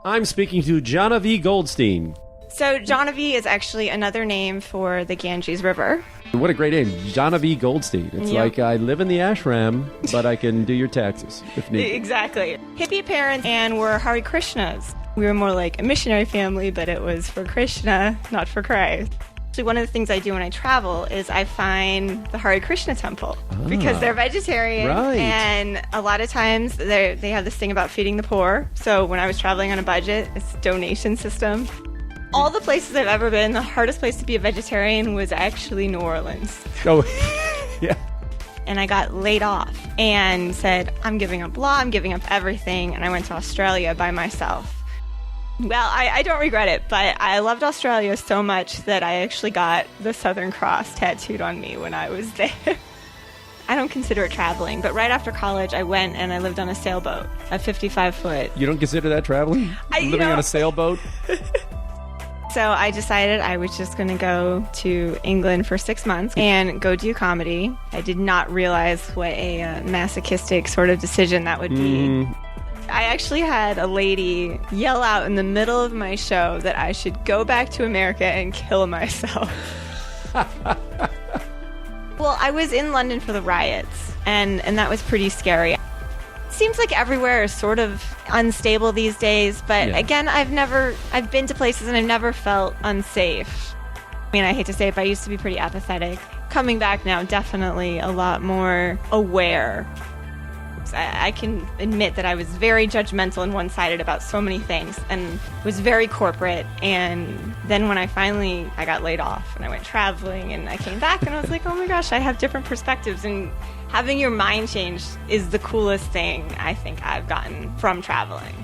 I'm speaking to Jahnavi Goldstein. So Jahnavi is actually another name for the Ganges River. What a great name, Jahnavi Goldstein. It's like I live in the ashram, but I can do your taxes if needed. Exactly. Hippie parents and we're Hare Krishnas. We were more like a missionary family, but it was for Krishna, not for Christ. Actually, one of the things I do when I travel is I find the Hare Krishna temple because they're vegetarian. Right. And a lot of times they have this thing about feeding the poor. So when I was traveling on a budget, it's a donation system. All the places I've ever been, the hardest place to be a vegetarian was actually New Orleans. Oh, yeah. And I got laid off and said, I'm giving up law, I'm giving up everything. And I went to Australia by myself. Well, I don't regret it, but I loved Australia so much that I actually got the Southern Cross tattooed on me when I was there. I don't consider it traveling, but right after college, I went and I lived on a sailboat, a 55-foot. You don't consider that traveling? Living on a sailboat? So I decided I was just going to go to England for 6 months and go do comedy. I did not realize what a masochistic sort of decision that would be. I actually had a lady yell out in the middle of my show that I should go back to America and kill myself. Well, I was in London for the riots, and that was pretty scary. It seems like everywhere is sort of unstable these days, but again, I've been to places and I've never felt unsafe. I mean, I hate to say it, but I used to be pretty apathetic. Coming back now, definitely a lot more aware. I can admit that I was very judgmental and one-sided about so many things and was very corporate. And then when I got laid off and I went traveling and I came back and I was like, oh my gosh, I have different perspectives. And having your mind changed is the coolest thing I think I've gotten from traveling.